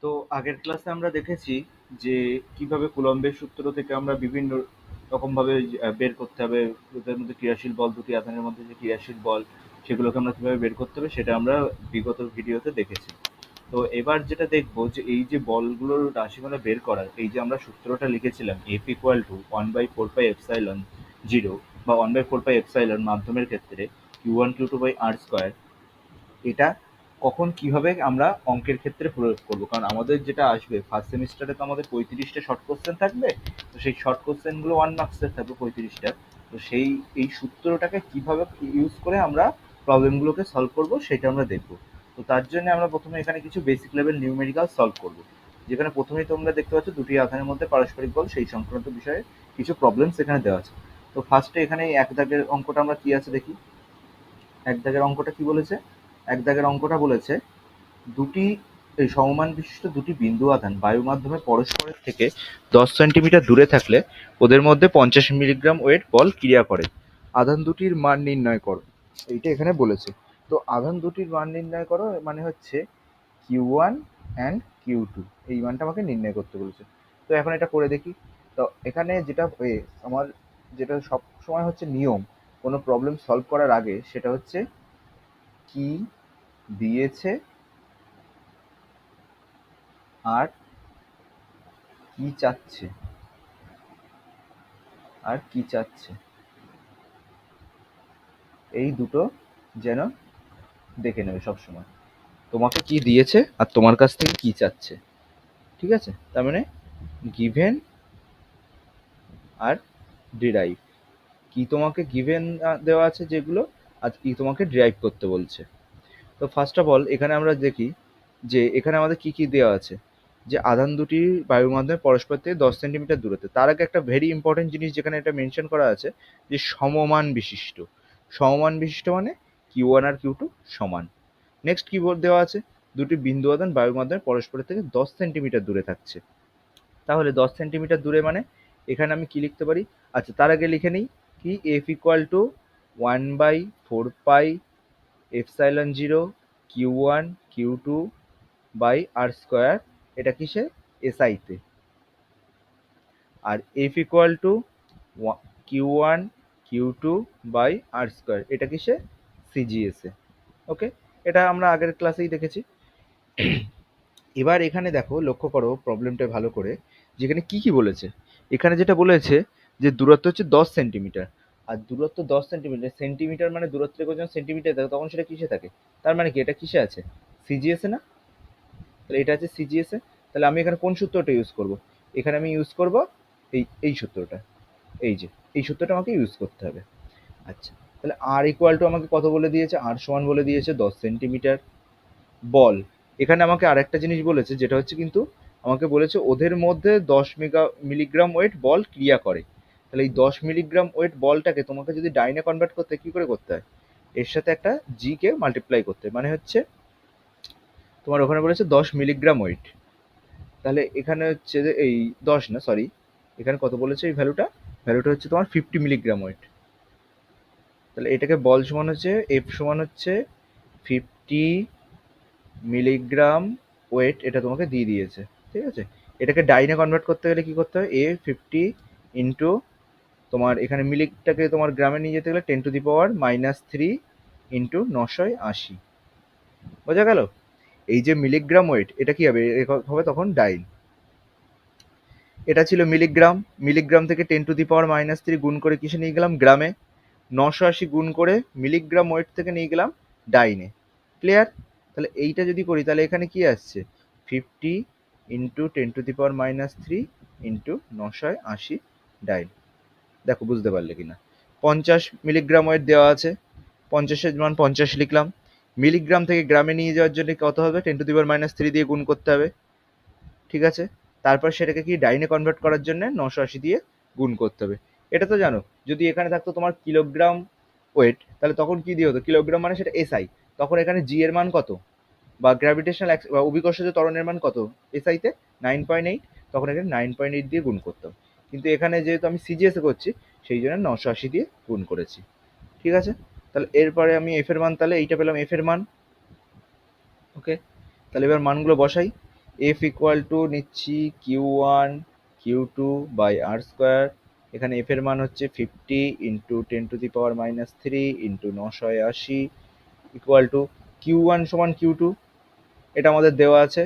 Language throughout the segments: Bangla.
তো আগের ক্লাসে আমরা দেখেছি যে কিভাবে কুলম্বের সূত্র থেকে আমরা বিভিন্ন রকম ভাবে বের করতে হবে ওদের মধ্যে ক্রিয়াশীল বল, দুটি আধানের মধ্যে যে ক্রিয়াশীল বল সেগুলোকে আমরা কিভাবে বের করতে হবে সেটা আমরা বিগত ভিডিওতে দেখেছি। তো এবার যেটা দেখবো যে এই যে বলগুলোর রাশিমালা বের করার এই যে আমরা সূত্রটা লিখেছিলাম F equal to 1/4 pi epsilon 0 বা 1/4 পাই এপসাইলন মাধ্যমের ক্ষেত্রে Q1 Q2/r², এটা কখন কিভাবে আমরা অঙ্কের ক্ষেত্রে প্রয়োগ করব, কারণ আমাদের যেটা আসবে ফার্স্ট সেমিস্টারে তো আমাদের 35টা শর্ট কোশ্চেন থাকবে। তো সেই শর্ট কোশ্চেনগুলো 1 মার্কসের থাকবে 35টা। তো এই সূত্রটাকে কিভাবে ইউজ করে আমরা প্রবলেমগুলোকে সলভ করব সেটা আমরা দেখব। তো তার জন্য আমরা প্রথমে এখানে কিছু বেসিক লেভেল নিউমেরিক্যাল সলভ করব, যেখানে প্রথমেই তোমরা দেখতে পাচ্ছ দুটি আধানের মধ্যে পারস্পরিক বল সেই সংক্রান্ত বিষয়ে কিছু প্রবলেমস এখানে দেওয়া আছে। তো ফার্স্টে এখানে এই এক দাগের অঙ্কটা আমরা কি আছে দেখি। এক দাগের অঙ্কটা কি বলেছে? এক দাগের অঙ্কটা বলেছে দুটি সমমান বিশিষ্ট দুটি বিন্দু আধান বায়ু মাধ্যমে পরস্পরের থেকে 10 সেন্টিমিটার দূরে থাকলে ওদের মধ্যে 50 মিলিগ্রাম ওয়েট বল ক্রিয়া করে। আধান দুটির মান নির্ণয় করো, এইটা এখানে বলেছে। তো আধান দুটির মান নির্ণয় করো মানে হচ্ছে Q1 অ্যান্ড Q2, এই মানটা আমাকে নির্ণয় করতে বলেছে। তো এখন এটা করে দেখি। তো এখানে যেটা আমার যেটা সব সময় হচ্ছে নিয়ম কোনো প্রবলেম সলভ করার আগে, সেটা হচ্ছে কি দিয়েছে আর কি চাচ্ছে, আর কি চাচ্ছে এই দুটো যেন দেখে নেবে সবসময়। তোমাকে কি দিয়েছে আর তোমার কাছ থেকে কি চাচ্ছে, ঠিক আছে? তার মানে গিভেন আর ডিরাইভ। কি তোমাকে গিভেন দেওয়া আছে যেগুলো, আর কি তোমাকে ডিরাইভ করতে বলছে। তো ফার্স্ট অফ অল এখানে আমরা দেখি যে এখানে আমাদের কি কি দেওয়া আছে, যে আধান দুটি বায়ুর মাধ্যমে পরস্পর থেকে 10 সেন্টিমিটার দূরত্বে। তার আগে একটা ভেরি ইম্পর্টেন্ট জিনিস যেখানে এটা মেনশন করা আছে যে সমমান বিশিষ্ট। সমমান বিশিষ্ট মানে Q1 আর Q2 সমান। নেক্সট কি দেওয়া আছে, দুটি বিন্দু আধান বায়ুর মাধ্যমে পরস্পরের থেকে 10 সেন্টিমিটার দূরে থাকছে। তাহলে 10 সেন্টিমিটার দূরে মানে এখানে আমি কি লিখতে পারি? আচ্ছা, তার আগে লিখে নিই কি F equal to 1/4 pi epsilon 0 Q1 Q2/r², এটা কিসে? এসআইতে। আর F equal to Q1 Q2/r², এটা কিসে? সিজিএসে। ওকে, এটা আমরা আগের ক্লাসেই দেখেছি। এবার এখানে দেখো, লক্ষ্য করো প্রবলেমটা ভালো করে, যেখানে কি কি বলেছে। এখানে যেটা বলেছে যে দূরত্ব হচ্ছে 10 সেন্টিমিটার, আর দূরত্ব 10 সেন্টিমিটার, সেন্টিমিটার মানে দূরত্বের যখন সেন্টিমিটার থাকে তখন সেটা কিসে থাকে? তার মানে কি এটা কিসে আছে? সিজিএসে না? তাহলে এটা আছে সিজিএসে। তাহলে আমি এখানে কোন সূত্রটা ইউজ করব? এখানে আমি ইউজ করব এই সূত্রটা, এই যে এই সূত্রটা আমাকে ইউজ করতে হবে। আচ্ছা, তাহলে আর ইকুয়াল টু আমাকে কত বলে দিয়েছে? আর সমান বলে দিয়েছে 10 সেন্টিমিটার। বল, এখানে আমাকে আরেকটা জিনিস বলেছে, যেটা হচ্ছে কিন্তু আমাকে বলেছে ওদের মধ্যে 10 মিলিগ্রাম ওয়েট বল ক্রিয়া করে। তাহলে এই 10 মিলিগ্রাম ওয়েট বলটাকে তোমাকে যদি ডাইনে কনভার্ট করতে কি করে করতে হয়? এর সাথে একটা জি কে মাল্টিপ্লাই করতে হয়। মানে হচ্ছে তোমার ওখানে বলেছে 10 মিলিগ্রাম ওয়েট, তাহলে এখানে হচ্ছে যে এই 10 না, সরি, এখানে কত বলেছে এই ভ্যালুটা? ভ্যালুটা হচ্ছে তোমার 50 মিলিগ্রাম ওয়েট। তাহলে এটাকে বল সমান হচ্ছে এফ সমান হচ্ছে 50 মিলিগ্রাম ওয়েট, এটা তোমাকে দিয়ে দিয়েছে। ঠিক আছে, এটাকে ডাইনে কনভার্ট করতে গেলে কি করতে হয়? A 50 ইন্টু তোমার এখানে মিলিকটাকে তোমার গ্রামে নিয়ে যেতে গেলে 10⁻³ ইন্টু 980। বোঝা গেল? এই যে মিলিগ্রাম ওয়েট, এটা কি হবে? হবে তখন ডাইন। এটা ছিল মিলিগ্রাম, মিলিগ্রাম থেকে 10⁻³ গুণ করে কিসে নিয়ে গেলাম? গ্রামে। 980 গুণ করে মিলিগ্রাম ওয়েট থেকে নিয়ে গেলাম ডাইনে। ক্লিয়ার? তাহলে এইটা যদি করি তাহলে এখানে কি আসছে? 50 ইন্টু 10⁻³ ইন্টু 980 ডাইন। দেখো বুঝতে পারলে কিনা? 50 মিলিগ্রাম ওয়েট দেওয়া আছে, 50-এর মান 50 লিখলাম। মিলিগ্রাম থেকে গ্রামে নিয়ে যাওয়ার জন্য কত হবে? 10⁻³ দিয়ে গুণ করতে হবে। ঠিক আছে, তারপর সেটাকে কি ডাইনে কনভার্ট করার জন্য 980 দিয়ে গুণ করতে হবে। এটা তো জানো। যদি এখানে থাকতো তোমার কিলোগ্রাম ওয়েট, তাহলে তখন কি দিয়ে হতো? কিলোগ্রাম মানে সেটা এসআই, তখন এখানে জি এর মান কত, বা গ্র্যাভিটেশনাল বা অভিকর্ষজ ত্বরণের মান কত এসআইতে? 9.8, তখন এখানে 9.8 দিয়ে গুণ করতাম। কিন্তু এখানে যেহেতু আমি সিজিএসে করছি সেই জন্য 980 দিয়ে গুণ করেছি। ঠিক আছে, তাহলে এরপরে আমি এফ এর মান, তাহলে এইটা পেলাম এফ এর মান। ওকে, তাহলে এবার মানগুলো বসাই। এফ ইকুয়াল টু নিচ্ছি Q one Q two by R square. এখানে এফ এর মান হচ্ছে 50 into 10⁻³ into 980 equal to Q one সমান কিউ টু, এটা আমাদের দেওয়া আছে।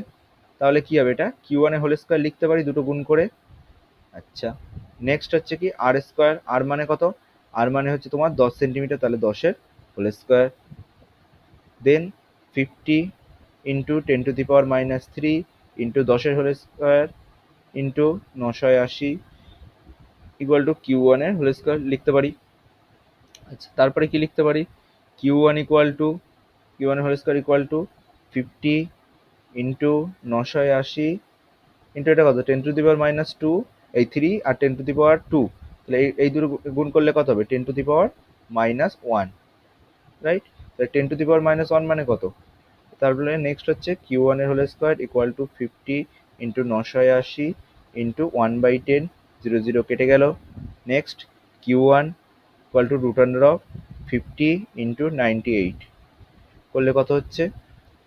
তাহলে কি হবে, এটা কিউ ওয়ান এর হোল স্কোয়ার লিখতে পারি দুটো গুণ করে। আচ্ছা, নেক্সট হচ্ছে কি আর স্কোয়ার, আর মানে কত, আর মানে হচ্ছে তোমার 10 সেন্টিমিটার, তাহলে 10-এর whole square. Then 50 into 10⁻³ into 10-এর whole square into 980 equal to Q one এর হোল স্কোয়ার লিখতে পারি। আচ্ছা, তারপরে কি লিখতে পারি, Q one equal to Q one whole square equal to 50 into 980 into এটা কত 10⁻², এই 3 আর 10⁻², তাহলে এই দুটো গুণ করলে কত হবে 10⁻−1, রাইট। তাহলে 10⁻−1 মানে কত, তারপরে নেক্সট হচ্ছে কিউ ওয়ান এর whole square equal to 50 into 980 into 1/10, 0 0 কেটে গেল। Next Q one equal to √50 into 98 করলে কত হচ্ছে,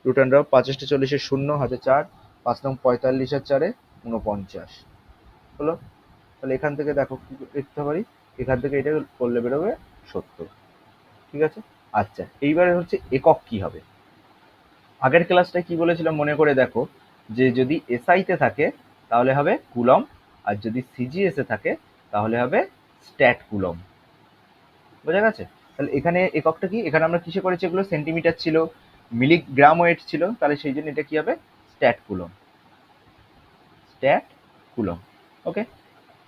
√5 40 শূন্য হাতে 4, 5 নং 45 আর 4 49 হলো। তাহলে এখান থেকে দেখো কি লিখতে পারি, এখান থেকে এটা করলে বেরোবে 70, ঠিক আছে। আচ্ছা, এইবারে হচ্ছে একক কি হবে। আগের ক্লাসটায় কি বলেছিলাম মনে করে দেখো, যে যদি এসআইতে থাকে তাহলে হবে কুলম, আর যদি সিজিএসে থাকে তাহলে হবে স্ট্যাট কুলম। বোঝা গেছে। তাহলে এখানে এককটা কি, এখানে আমরা কিসে করেছি, এগুলো সেন্টিমিটার ছিল, মিলিগ্রাম ওয়েট ছিল, তাহলে সেই জন্য এটা কি হবে স্ট্যাট কুলম, স্ট্যাট কুলম। ওকে,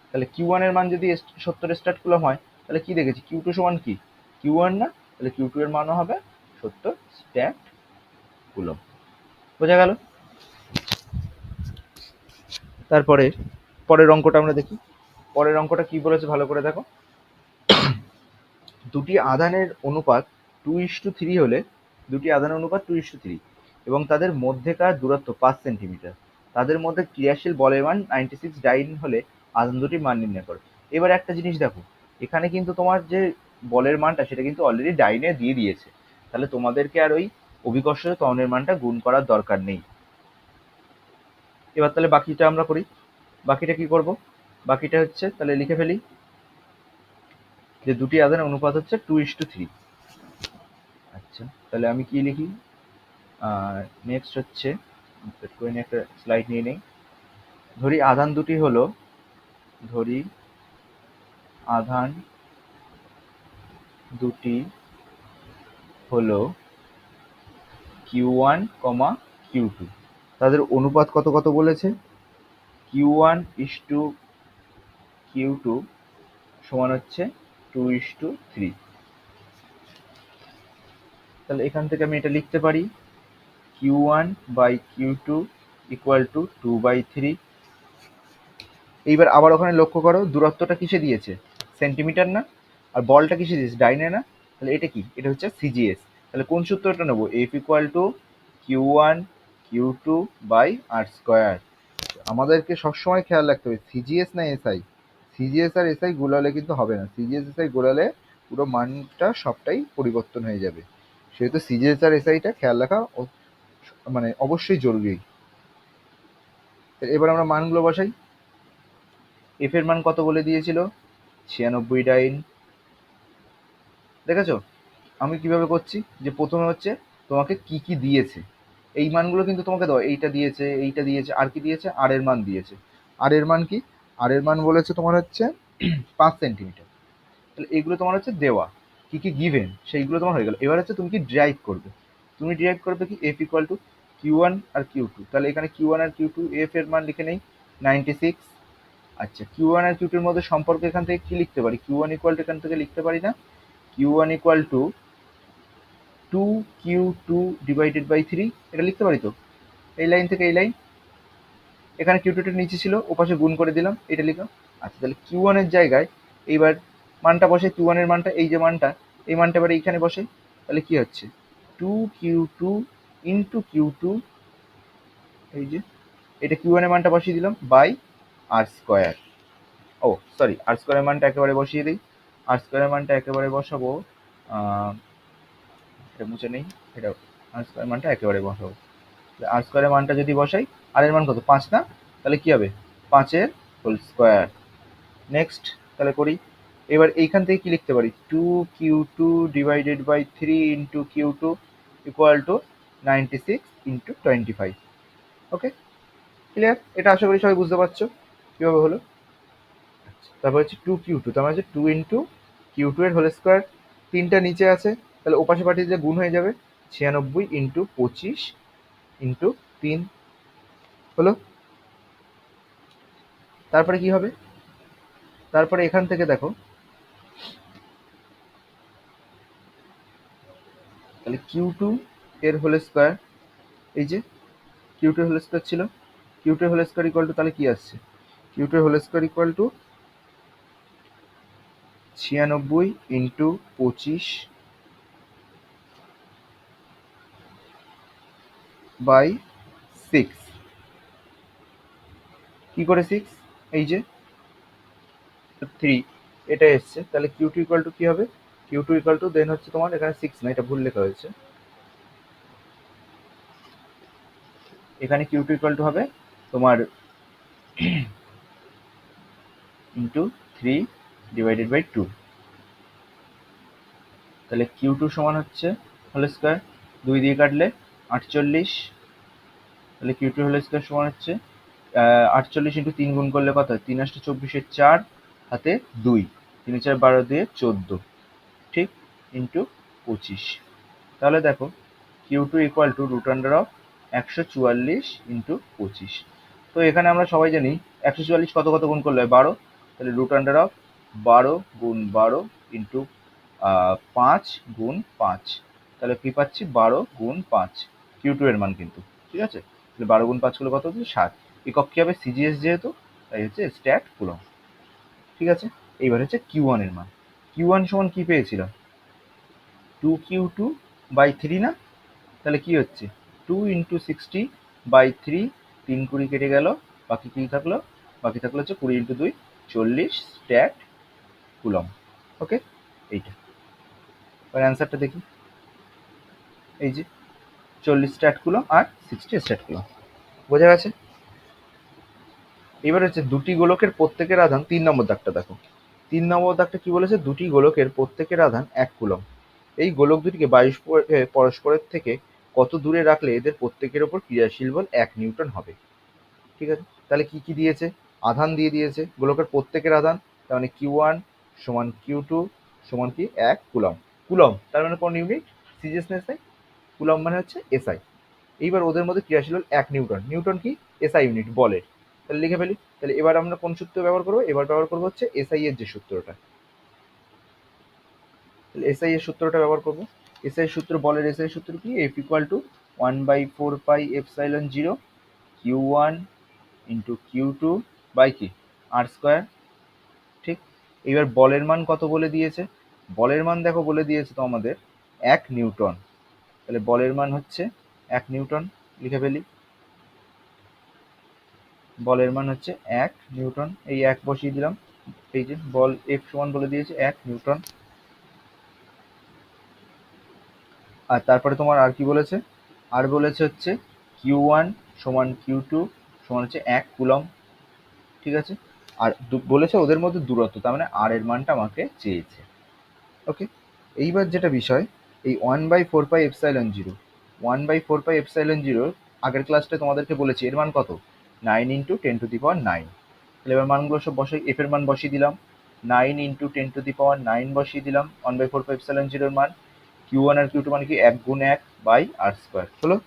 তাহলে কিউ ওয়ান এর মান যদি 70 স্ট্যাট কুলম হয়, তাহলে কি দেখেছি কিউ টু সমান কি কিউ ওয়ান না, তাহলে কিউ টু এর মানও হবে 70 স্ট্যাট কুলম। বোঝা গেল। তারপরে পরের অঙ্কটা আমরা দেখি, পরের অঙ্কটা কি বলেছে ভালো করে দেখো। দুটি আধানের অনুপাত 2:3 হলে, দুটি আধানের অনুপাত 2:3 এবং তাদের মধ্যেকার দূরত্ব 5 সেন্টিমিটার, তাদের মধ্যে ক্রিয়াশীল বলের মান 96 ডাইন হলে আধান দুটির মান নির্ণয় করো। এবার একটা জিনিস দেখো, এখানে কিন্তু তোমার যে বলের মানটা সেটা কিন্তু অলরেডি ডাইনে দিয়ে দিয়েছে, তাহলে তোমাদেরকে আর ওই অভিকর্ষ ত্বরণের মানটা গুণ করার দরকার নেই। এবার তাহলে বাকিটা আমরা করি, বাকিটা কি করব, বাকিটা হচ্ছে তাহলে লিখে ফেলি যে দুটি আধানের অনুপাত হচ্ছে 2:3। আচ্ছা, তাহলে আমি কি লিখি, নেক্সট হচ্ছে একটা স্লাইড নিয়ে নেই। ধরি আধান দুটি হলো, ধরি আধান দুটি হলো Q one comma Q two, তাদের অনুপাত কত কত বলেছে, Q one is to Q two সমান হচ্ছে 2:3। তাহলে এখান থেকে আমি এটা লিখতে পারি Q one by Q two equal to 2/3। এইবার আবার ওখানে লক্ষ্য করো দূরত্বটা কিসে দিয়েছে, সেন্টিমিটার না, আর বলটা কিসে দিয়েছে ডাইনে না, তাহলে এটা কি, এটা হচ্ছে সিজিএস। তাহলে কোন সূত্রটা নেবো, F equal to Q one Q two by R square. আমাদেরকে সবসময় খেয়াল রাখতে হবে সিজিএস না এসআই, সিজিএস আর এসআই গোলালে কিন্তু হবে না, সিজিএস এসআই গোলালে পুরো মানটা সবটাই পরিবর্তন হয়ে যাবে, সেহেতু সিজিএস আর এসআইটা খেয়াল রাখা মানে অবশ্যই জরুরি। এবার আমরা মানগুলো বসাই। এফ এর মান কত বলে দিয়েছিল, 96 ডাইন। দেখেছো আমি কিভাবে করছি, যে প্রথমে হচ্ছে তোমাকে কি কি দিয়েছে, এই মানগুলো কিন্তু তোমাকে দাও, এইটা দিয়েছে এইটা দিয়েছে, আর কি দিয়েছে আর এর মান দিয়েছে। আর এর মান কি, আর এর মান বলেছে তোমার হচ্ছে 5 সেন্টিমিটার, তাহলে এইগুলো তোমার হচ্ছে দেওয়া, কি কি গিভেন সেইগুলো তোমার হয়ে গেল। এবার হচ্ছে তুমি কি ডিরাইভ করবে, তুমি ডিরাইভ করবে কি F equal to Q one আর কিউ টু, তাহলে এখানে কিউ ওয়ান আর কিউ টু এফ এর মান লিখে নেই 96। আচ্ছা, কিউ ওয়ান আর কিউ টুর মধ্যে সম্পর্ক এখান থেকে কি লিখতে পারি, কিউ ওয়ান ইকুয়াল টু এখান থেকে লিখতে পারি না, Q one equal two 2Q2/3, এটা লিখতে পারি তো, এই লাইন থেকে এই লাইন, এখানে কিউ2টা নিচে ছিল ওপাশে গুণ করে দিলাম, এটা লিখলাম। আচ্ছা, তাহলে কিউ ওয়ানের জায়গায় এইবার মানটা বসে, কিউ ওয়ানের মানটা এই যে মানটা, এই মানটা এবার এইখানে বসে, তাহলে কি হচ্ছে 2Q2 ইন্টু কিউ টু, এই যে এটা কিউ ওয়ানের মানটা বসিয়ে দিলাম বাই আর স্কোয়ার। ও সরি, আর স্কোয়ারের মানটা একেবারে বসিয়ে দিই, আর স্কোয়ারের মানটা একেবারে বসাবো, এটা মুছে নেই, এটা আর স্কোয়ার মানটা একেবারে বসাবো। আর স্কোয়ারের মানটা যদি বসাই আর এর মান কত 5 না, তাহলে কি হবে 5 হোল স্কোয়ার। নেক্সট তাহলে করি, এবার এইখান থেকে কি লিখতে পারি 2q2 divided by 3 into q2 equal to 96 into 25। Okay, clear? এটা আশা করি সবাই বুঝতে পারছো কীভাবে হলো। তারপর হচ্ছে 2q2, তার মানে হচ্ছে 2 ইন্টু q2 এর হোল স্কোয়ার, তিনটা নিচে আছে তাহলে ওপাশে পাঠিয়ে দিলে গুণ হয়ে যাবে 96 ইন্টু 25 ইন্টু 3 হলো। তারপরে কি হবে, তারপরে এখান থেকে দেখো তাহলে q2 এর হোল স্কোয়ার, এই যে q2 এর হোল স্কোয়ার ছিল, q2 এর হোল স্কোয়ার ইকুয়াল টু তাহলে কি আসছে q2 এর whole square equal to 96 into 25 by 6। কি করে 6, এই যে 3 এটা এসছে, তাহলে q2 ইকুয়াল টু কি হবে, q2 ইকুয়াল টু দেন হচ্ছে তোমার এখানে 6 না, এটা ভুল লেখা হয়েছে, এখানে q2 ইকুয়াল টু হবে তোমার ইন্টু 3 ডিভাইডেড বাই 2। তাহলে q2 সমান হচ্ছে হোল স্কোয়ার 2 দিয়ে কাটলে 48, তাহলে q2 হোল স্কোয়ার সমান হচ্ছে 48 ইন্টু 3 গুণ করলে কত হয় 3 8 24 4 হাতে 2, 3 4 12 দিয়ে 14, ঠিক, ইন্টু 25। তাহলে দেখো q2 equal to root under of 144 into 25। তো এখানে আমরা সবাই জানি 144 কত কত গুণ করলে হয় 12, তাহলে রুট আন্ডার অফ 12 গুণ 12 ইন্টু 5 গুণ 5, তাহলে কি পাচ্ছি 12 গুণ 5 q2 এর মান কিন্তু, ঠিক আছে। তাহলে 12 গুণ 5 করলে কত হচ্ছে 7, একক কি হবে সিজিএস যেহেতু তাই হচ্ছে স্ট্যাট কুলম, ঠিক আছে। এইবার হচ্ছে q1 এর মান, q1 সমান কি পেয়েছিলাম 2q2 বাই 3 না, তাহলে কি হচ্ছে 2 ইন্টু 60 বাই 3, 3 20 কেটে গেল, বাকি কি থাকলো, বাকি থাকলো হচ্ছে 20 ইন্টু 2 40 স্ট্যাট কুলম। ওকে, এইটা এবার অ্যান্সারটা দেখি, এই যে 40 স্ট্যাট কুলম আর 60 স্ট্যাট কুলম, বোঝা গেছে। এবার হচ্ছে দুটি গোলকের প্রত্যেকের আধান 3 নম্বর দাগটা দেখো, 3 নম্বর দাগটা কি বলেছে, দুটি গোলকের প্রত্যেকের আধান 1 কুলম, এই গোলক দুটিকে পরস্পরের থেকে কত দূরে রাখলে এদের প্রত্যেকের ওপর ক্রিয়াশীল বল 1 নিউটন হবে, ঠিক আছে। তাহলে কি কি দিয়েছে, আধান দিয়ে দিয়েছে গোলকের প্রত্যেকের আধান, তার মানে q1 সমান q2 সমান কি 1 কুলম, কুলম তার মানে কোন ইউনিট সিজিএস না এসআই, কুলম মানে হচ্ছে এসআই। এইবার ওদের মধ্যে ক্রিয়াশীল বল 1 নিউটন, নিউটন কি এসআই ইউনিট বলের, তাহলে লিখে ফেলি। তাহলে এবার আমরা কোন সূত্র ব্যবহার করবো, এবার ব্যবহার করবো হচ্ছে এসআই এর যে সূত্রটা, তাহলে এসআই এর সূত্রটা ব্যবহার করবো। এসআই সূত্র, বলের এসআই সূত্র কি, F equal to 1/4 pi epsilon 0 q1 into q2 by কি আর স্কোয়ার, ঠিক। এবার বলের মান কত বলে দিয়েছে, বলের মান দেখো বলে দিয়েছে তো আমাদের 1 নিউটন, তাহলে বলের মান হচ্ছে 1 নিউটন, লিখে ফেলি। বলের মান হচ্ছে 1 নিউটন, এই 1 বসিয়ে দিলাম, এই যে বল এফ সমান বলে দিয়েছে 1 নিউটন। আর তারপরে তোমার আর কি বলেছে, আর বলেছে হচ্ছে q1 সমান q2 সমান হচ্ছে 1 কুলম, ঠিক আছে। আর বলেছে ওদের মধ্যে দূরত্ব, তার মানে আর এর মানটা আমাকে চেয়েছে। ওকে, এইবার যেটা বিষয়, এই 1/4 পাই এপসাইলন 0, 1/4 পাই এপসাইলন 0 আগের ক্লাসটা তোমাদেরকে বলেছি এর মান কত 9 ইন্টু 10⁹। তাহলে এবার মানগুলো সব বসাই, এফ এর মান বসিয়ে দিলাম 9 ইন্টু 10⁹ বসিয়ে দিলাম 1/4 পাই এপসাইলন 0 এর মান, q1 আর q2 মানে কি 1 গুণ 1 বাই আর স্কোয়ার হলো।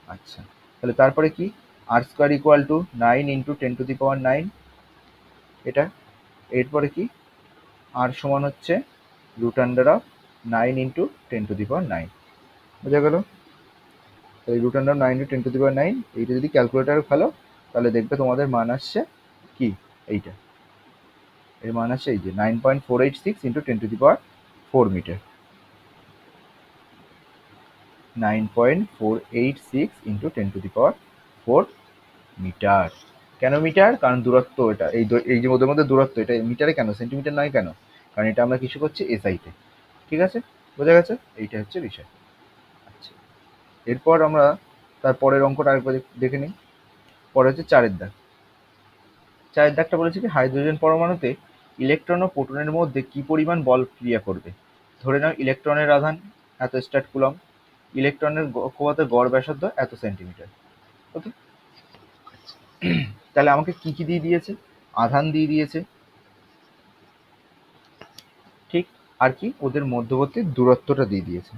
আচ্ছা, তাহলে তারপরে কি R square equal two 9 into 10⁹, এটা। এরপরে কি আর সমান হচ্ছে রুট আন্ডার অফ 9 ইন্টু 10⁹, বোঝা গেল। এই রুট আন্ডার 9 ইন্টু 10⁹, এইটা যদি ক্যালকুলেটারে ফেলো তাহলে দেখবে তোমাদের মান আসছে কি, এইটা এর মান আসছে এই যে 9.486 ইন্টু 10⁴ মিটার, 9.486 ইন্টু 10⁴ মিটার। কেন মিটার, কারণ দূরত্ব এটা, এই যে ওদের মধ্যে দূরত্ব, এটা মিটারে কেন, সেন্টিমিটার নয় কেন, কারণ এটা আমরা কিছু করছি এসআইতে, ঠিক আছে, বোঝা গেছে, এইটা হচ্ছে বিষয়। আচ্ছা, এরপর আমরা তার পরের অঙ্কটা আরেকবার দেখে নিই। পরে হচ্ছে 4-এর দাগ। 4-এর দাগটা বলেছে কি হাইড্রোজেন পরমাণুতে ইলেকট্রন ও প্রোটনের মধ্যে কি পরিমাণ বল ক্রিয়া করবে। ধরে নাও ইলেকট্রনের আধান এত স্ট্যাট কুলম্ব, ইলেকট্রনের কক্ষপথের গড় ব্যাসার্ধ এত সেন্টিমিটার। ওকে, তাহলে আমাকে কি কি দিয়ে দিয়েছে? আধান দিয়ে দিয়েছে, ঠিক, আর কি ওদের মধ্যবর্তী দূরত্বটা দিয়ে দিয়েছে।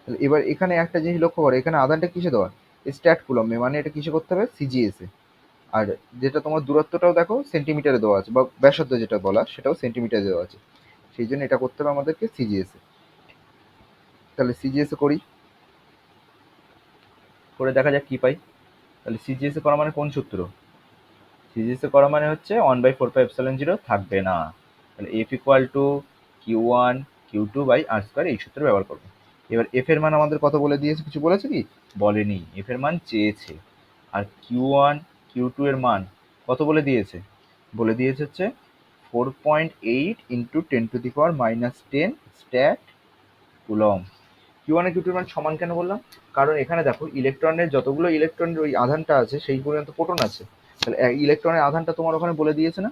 তাহলে এবার এখানে একটা জিনিস লক্ষ্য করো, এখানে আধানটা কিসে দেওয়া? স্ট্যাট কুলম্বে, মানে এটা কিসে করতে হবে? সিজিএস এ। আর যেটা তোমার দূরত্বটাও দেখো সেন্টিমিটারে দেওয়া আছে, বা ব্যাসার্ধ যেটা বলা সেটাও সেন্টিমিটারে দেওয়া আছে, সেই জন্য এটা করতে হবে আমাদেরকে সিজিএস এ। তাহলে সিজিএস এ করি, করে দেখা যাক কি পাই। তাহলে সিজিএস এ করা মানে কোন সূত্র? সিজিএস এ করা মানে হচ্ছে 1/4πε0 থাকবে না। তাহলে F equal to Q1 Q2/r², এই সূত্র ব্যবহার করবো। এবার এফ এর মান আমাদের কত বলে দিয়েছে? কিছু বলেছে কি? বলেনি, এফ এর মান চেয়েছে। আর Q1 Q2 এর মান কত বলে দিয়েছে? বলে দিয়েছে হচ্ছে 4.8 ইন্টু 10⁻⁻10 স্ট্যাট কুলম্ব। Q1 আর Q2 এর মান সমান কেন বললাম? কারণ এখানে দেখো ইলেকট্রনের যতগুলো ইলেকট্রনের ওই আধানটা আছে সেই পর্যন্ত প্রোটন আছে। তাহলে ইলেকট্রনের আধানটা তোমার ওখানে বলে দিয়েছে না?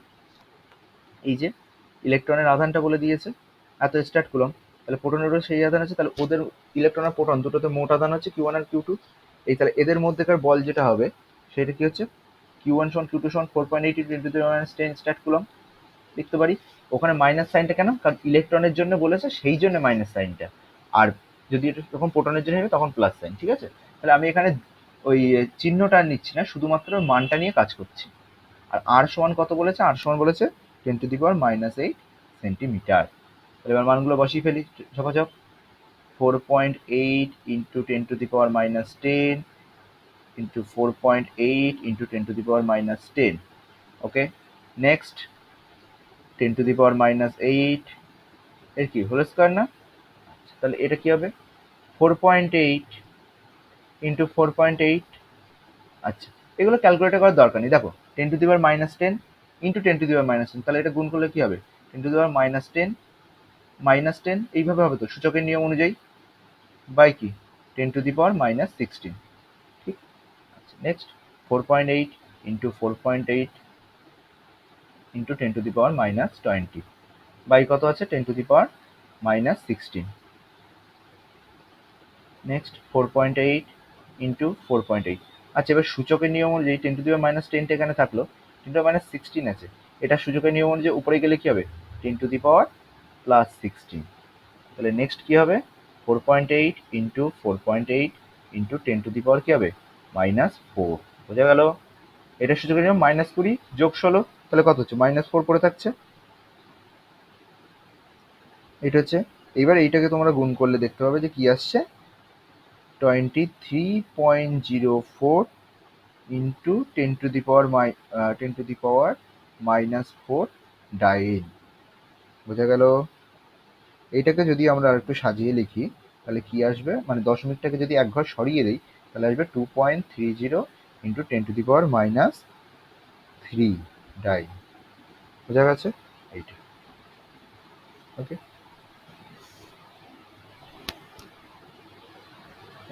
এই যে ইলেকট্রনের আধানটা বলে দিয়েছে এত স্ট্যাট কুলম্ব। তাহলে প্রোটনেরও সেই আধান আছে, তাহলে ওদের ইলেকট্রন আর প্রোটন দুটোতে মোট আধান হচ্ছে Q1 আর Q2। এই তাহলে এদের মধ্যেকার বল যেটা হবে সেটা কি হচ্ছে? Q1 সমান Q2 সমান 4.8 × 10⁻⁻10 স্ট্যাট কুলম্ব লিখতে পারি। ওখানে মাইনাস সাইনটা কেন? কারণ ইলেকট্রনের জন্য বলেছে সেই জন্য মাইনাস সাইনটা। আর যদি এটা যখন প্রোটনের জন্য হবে তখন প্লাস সাইন, ঠিক আছে? তাহলে আমি এখানে ওই চিহ্নটা আর নিচ্ছি না, শুধুমাত্র মানটা নিয়ে কাজ করছি। আর আর সমান কত বলেছে? আর সমান বলেছে 10⁻⁻8 সেন্টিমিটার। তাহলে এবার মানগুলো বসিয়ে ফেলি ঝপাঝপ। 4.8 ইন্টু 10⁻⁻10 ইন্টু 4.8 ইন্টু 10⁻⁻10। ওকে, নেক্সট 10⁻⁻8 এর কি হোল স্কোয়ার না? তাহলে এটা কি হবে? 4.8 ইন্টু 4.8। আচ্ছা, এগুলো ক্যালকুলেটর করার দরকার নেই। দেখো 10⁻⁻10 ইন্টু 10⁻⁻10, তাহলে এটা গুণ করলে কি হবে? 10⁻10 -10 এইভাবে হবে তো সূচকের নিয়ম অনুযায়ী, বাই কি 10⁻⁻16, ঠিক। আচ্ছা, নেক্সট 4.8 ইন্টু 4.8 ইন্টু 10⁻⁻20 বাই কত আছে? 10⁻⁻16। Next 4.8 into 4.8। আচ্ছা, এবার সূচকের নিয়ম অনুযায়ী 10⁻⁻10টা এখানে থাকলো, 10⁻16 আছে, এটা সূচকের নিয়ম অনুযায়ী উপরে গেলে কি হবে? 10⁻+16। তাহলে নেক্সট কি হবে? 4.8 ইন্টু 4.8 ইন্টু 10⁻, কি হবে? -4। বোঝা গেল? এটা সূচকের নিয়ম। -20 যোগ 16, তাহলে কত হচ্ছে? -4 পড়ে থাকছে। এটা হচ্ছে, এইবার এইটাকে তোমরা গুণ করলে দেখতে পাবে যে কি আসছে, 23.04 ইন্টু 10⁻⁻4 ডাইন। বোঝা গেল? এইটাকে যদি আমরা আরেকটু সাজিয়ে লিখি তাহলে কি আসবে, মানে দশমিকটাকে যদি এক ঘর সরিয়ে দিই তাহলে আসবে 2.30 ইন্টু 10⁻³ ডাইন। বোঝা গেছে? এইটা। ওকে,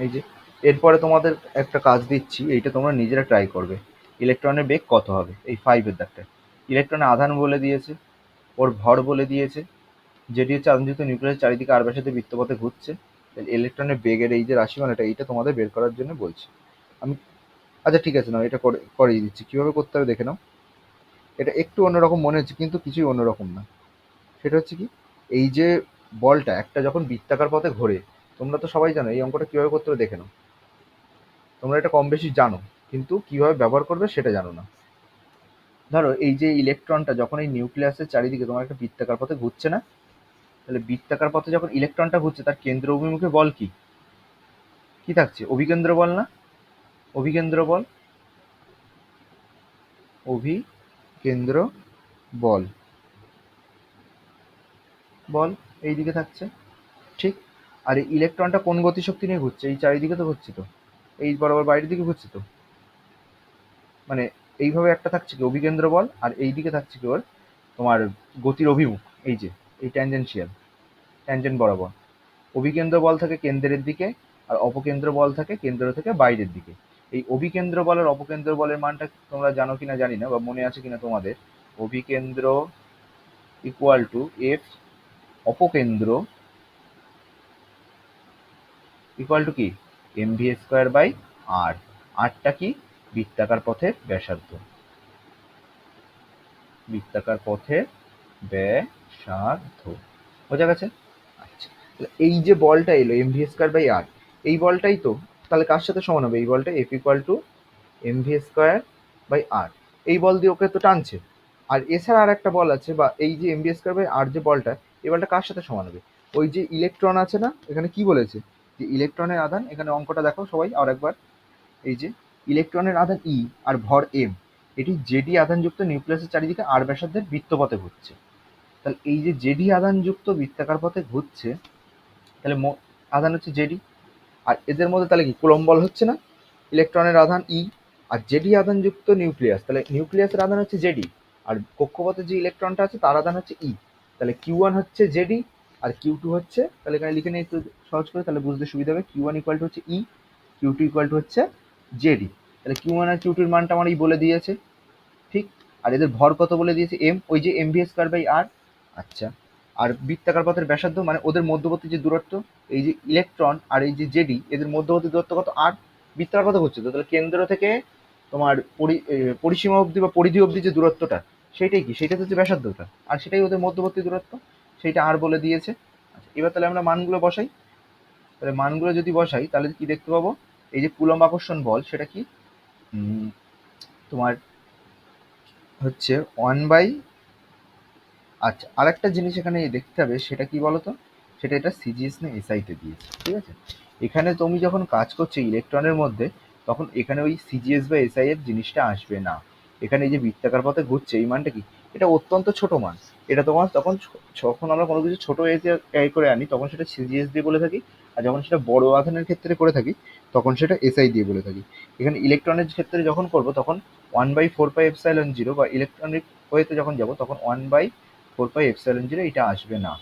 এই যে এরপরে তোমাদের একটা কাজ দিচ্ছি, এইটা তোমরা নিজেরা ট্রাই করবে। ইলেকট্রনের বেগ কত হবে? এই 5-এর দাগটা। ইলেকট্রনের আধান বলে দিয়েছে, ওর ভর বলে দিয়েছে, যেটি হচ্ছে আধানযুক্ত নিউক্লিয়াসের চারিদিকে আর ব্যাসার্ধে বৃত্তপথে ঘুরছে। ইলেকট্রনের বেগের এই যে রাশিমালাটা, এইটা তোমাদের বের করার জন্য বলছি আমি। আচ্ছা ঠিক আছে, নাও এটা করিয়ে দিচ্ছি। কীভাবে করতে হবে দেখে নাও। এটা একটু অন্যরকম মনে হচ্ছে, কিন্তু কিছুই অন্যরকম না। সেটা হচ্ছে কি, এই যে বলটা একটা যখন বৃত্তাকার পথে ঘোরে, তোমরা তো সবাই জানো এই অঙ্কটা কীভাবে করতে হবে দেখে নাও। তোমরা এটা কম বেশি জানো, কিন্তু কীভাবে ব্যবহার করবে সেটা জানো না। ধরো এই যে ইলেকট্রনটা যখন এই নিউক্লিয়াসের চারিদিকে তোমার একটা বৃত্তাকার পথে ঘুরছে না, তাহলে বৃত্তাকার পথে যখন ইলেকট্রনটা ঘুরছে তার কেন্দ্র অভিমুখে বল কি? কি থাকছে? অভিকেন্দ্র বল না? অভিকেন্দ্র বল, অভিকেন্দ্র বল, বল এইদিকে থাকছে, ঠিক। আর এই ইলেকট্রনটা কোন গতিশক্তি নিয়ে ঘুরছে? এই চারিদিকে তো ঘুরছে, তো এই বরাবর বাইরের দিকে ঘুরছে তো, মানে এইভাবে একটা থাকছে কি অভিকেন্দ্র বল, আর এইদিকে থাকছে কি ওর তোমার গতির অভিমুখ, এই যে এই ট্যানজেনশিয়াল, ট্যানজেন্ট বরাবর। অভিকেন্দ্র বল থাকে কেন্দ্রের দিকে, আর অপকেন্দ্র বল থাকে কেন্দ্র থেকে বাইরের দিকে। এই অভিকেন্দ্র বল আর অপকেন্দ্র বলের মানটা তোমরা জানো কিনা জানি না, বা মনে আছে কিনা তোমাদের। অভিকেন্দ্র ইকুয়াল টু এফ অপকেন্দ্র ইকুয়াল টু কি M V square by R. আরটা কি বৃত্তাকার পথের ব্যাসার্ধ, বৃত্তাকার পথের ব্যাসার্ধ। বোঝা গেছে? আচ্ছা, এই যে বলটা এলো M V square by R, এই বলটাই তো তাহলে কার সাথে সমান হবে? এই বলটা F equal to M V square by R. এই বল দিয়ে ওকে তো টানছে। আর এছাড়া আর একটা বল আছে, বা এই যে এম ভি স্কোয়ার বাই আর যে বলটা, এই বলটা কার সাথে সমান হবে? ওই যে ইলেকট্রন আছে না, এখানে কি বলেছে যে ইলেকট্রনের আধান, এখানে অঙ্কটা দেখো সবাই আর একবার। এই যে ইলেকট্রনের আধান ই আর ভর এম, এটি জেডি আধানযুক্ত নিউক্লিয়াসের চারিদিকে আর ব্যাসার্ধের বৃত্তপথে ঘুরছে। তাহলে এই যে জেডি আধানযুক্ত বৃত্তাকার পথে ঘুরছে, তাহলে আধান হচ্ছে জেডি। আর এদের মধ্যে তাহলে কি কুলম্ব বল হচ্ছে না? ইলেকট্রনের আধান ই আর জেডি আধানযুক্ত নিউক্লিয়াস, তাহলে নিউক্লিয়াসের আধান হচ্ছে জেডি, আর কক্ষপথে যে ইলেকট্রনটা আছে তার আধান হচ্ছে ই। তাহলে কিউ ওয়ান হচ্ছে জেডি আর কিউ টু হচ্ছে, তাহলে এখানে লিখে নিই একটু সহজ করে, তাহলে বুঝতে সুবিধা হবে। কিউ ওয়ান ইকুয়াল টু হচ্ছে ই, কিউ টু ইকুয়াল টু হচ্ছে জেডি। তাহলে কিউ ওয়ান আর কিউ টুর মানটা আমার এই বলে দিয়েছে, ঠিক। আর এদের ভর কত বলে দিয়েছে? এম, ওই যে এম ভি স্কোয়ার বাই আর। আচ্ছা, আর বৃত্তাকার পথের ব্যাসার্ধ মানে ওদের মধ্যবর্তী যে দূরত্ব, এই যে ইলেকট্রন আর এই যে জেডি, এদের মধ্যবর্তী দূরত্ব কত? আর। বৃত্তাকার পথে হচ্ছে তো, তাহলে কেন্দ্র থেকে তোমার পরিসীমা অবধি বা পরিধি অবধি যে দূরত্বটা, সেইটাই কি? সেইটা হচ্ছে ব্যাসার্ধটা, আর সেটাই ওদের মধ্যবর্তী দূরত্ব, সেইটা আর বলে দিয়েছে। আচ্ছা, এবার তাহলে আমরা মানগুলো বসাই। তাহলে মানগুলো যদি বসাই তাহলে কি দেখতে পাবো? এই যে কুলম্ব আকর্ষণ বল, সেটা কি তোমার হচ্ছে 1 বাই, আচ্ছা, আরেকটা জিনিস এখানে দেখতে হবে, সেটা কি বলতো? সেটা এটা সিজিএস না এসআইতে দিয়েছে, ঠিক আছে? এখানে তুমি যখন কাজ করছো ইলেকট্রনের মধ্যে, তখন এখানে ওই সিজিএস বা এসআই এর জিনিসটা আসবে না। এখানে এই যে বৃত্তাকার পথে ঘুরছে, এই মানটা কি? এটা অত্যন্ত ছোট মান। এটা তোমার তখন যখন আমরা কোনো কিছু ছোট এ করে আনি তখন সেটা সিজিএস দিয়ে বলে থাকি, আর যখন সেটা বড় আধানের ক্ষেত্রে করে থাকি তখন সেটা এসআই দিয়ে বলে থাকি। এখানে ইলেকট্রনের ক্ষেত্রে যখন করবো তখন 1/4πε0, বা ইলেকট্রনিক ওয়েতে যখন যাবো তখন 1/4πε0 এটা আসবে না।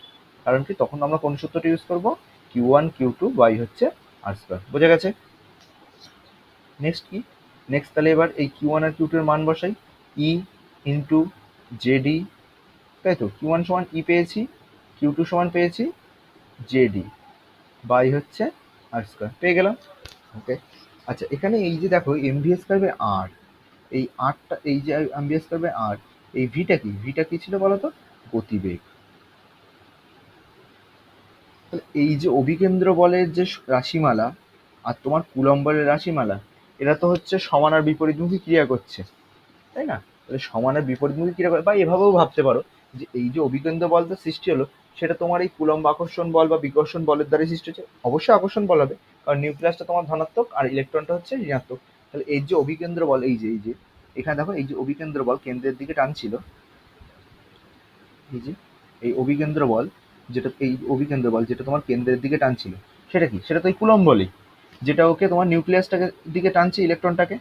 কারণ কি? তখন আমরা কোন সূত্রটা ইউজ করবো? Q one Q two by হচ্ছে আর স্কোয়ার। বোঝা গেছে? নেক্সট কি? নেক্সট তাহলে এবার এই কিউ ওয়ান আর কিউ টু এর মান বসাই। ই ইন্টু জেডি, তাই তো? কিউ ওয়ান সমান ই পেয়েছি, কিউ টু সমান পেয়েছি জেডি বাই হচ্ছে আর স্কোয়ার, পেয়ে গেলাম। ওকে। আচ্ছা, এখানে এই যে দেখো M V square by R, এই আরটা, এই যে M V square by R, এই ভিটা কি? ভিটা কি ছিল বলতো? গতিবেগ। এই যে অভিকেন্দ্র বলের যে রাশিমালা আর তোমার কুলম্ব বলের রাশিমালা, এরা তো হচ্ছে সমান আর বিপরীতমুখী ক্রিয়া করছে, তাই না? তাহলে সমান আর বিপরীতমুখী ক্রিয়া করে, বা এভাবেও ভাবতে পারো যে এই যে অভিকেন্দ্র বলটা সৃষ্টি হলো, সেটা তোমার এই কুলম্ব আকর্ষণ বল বা বিকর্ষণ বলের দ্বারা সৃষ্টি হচ্ছে। অবশ্যই আকর্ষণ বল হবে, কারণ নিউক্লিয়াসটা তোমার ধনাত্মক আর ইলেকট্রনটা হচ্ছে ঋণাত্মক। তাহলে এই যে অভিকেন্দ্র বল, এই যে এখানে দেখো, এই যে অভিকেন্দ্র বল কেন্দ্রের দিকে টানছিল, এই যে এই অভিকেন্দ্র বল, যেটা এই অভিকেন্দ্র বল যেটা তোমার কেন্দ্রের দিকে টানছিল, সেটা কি? সেটা তো এই কুলম্ব বলই, যেটা ওকে তোমার নিউক্লিয়াসটাকে দিকে টানছে, ইলেকট্রনটাকে,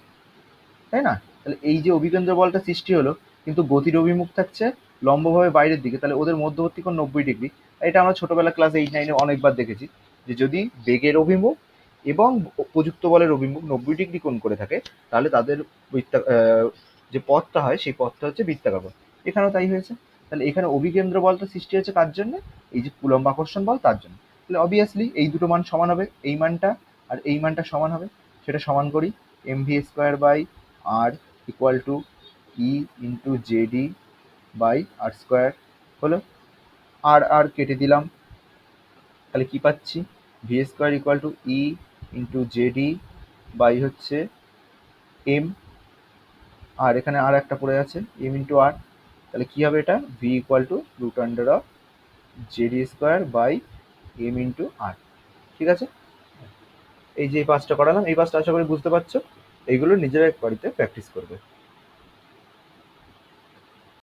তাই না? তাহলে এই যে অভিকেন্দ্র বলটা সৃষ্টি হলো, কিন্তু গতির অভিমুখ থাকছে লম্বভাবে বাইরের দিকে, তাহলে ওদের মধ্যবর্তী কোণ 90 ডিগ্রি। এটা আমরা ছোটবেলা ক্লাস 8-9-এ অনেকবার দেখেছি, যে যদি বেগের অভিমুখ এবং উপযুক্ত বলের অভিমুখ 90 ডিগ্রি কোণ করে থাকে, তাহলে তাদের যে পথটা হয় সেই পথটা হচ্ছে বৃত্তাকার পথ। এখানেও তাই হয়েছে। তাহলে এখানে অভিকেন্দ্র বলটা সৃষ্টি হয়েছে কার জন্য? এই যে কুলম্ব আকর্ষণ বল, তার জন্য। তাহলে অবভিয়াসলি এই দুটো মান সমান হবে, এই মানটা আর এই মানটা সমান হবে। সেটা সমান করি। M V square by R equal to E into ZD by R square হলো। আর আর কেটে দিলাম, তাহলে কি পাচ্ছি? V square equal to E into ZD by হচ্ছে এম, আর এখানে আর একটা পড়ে আছে এম ইন্টু আর। তাহলে কি হবে? এটা V equal to root under of JD square by M into R. ঠিক আছে? এই যে এই পাঁচটা করালাম, এই পাঁচটা আশা করি বুঝতে পারছো। এইগুলো নিজেরা বাড়িতে প্র্যাকটিস করবে।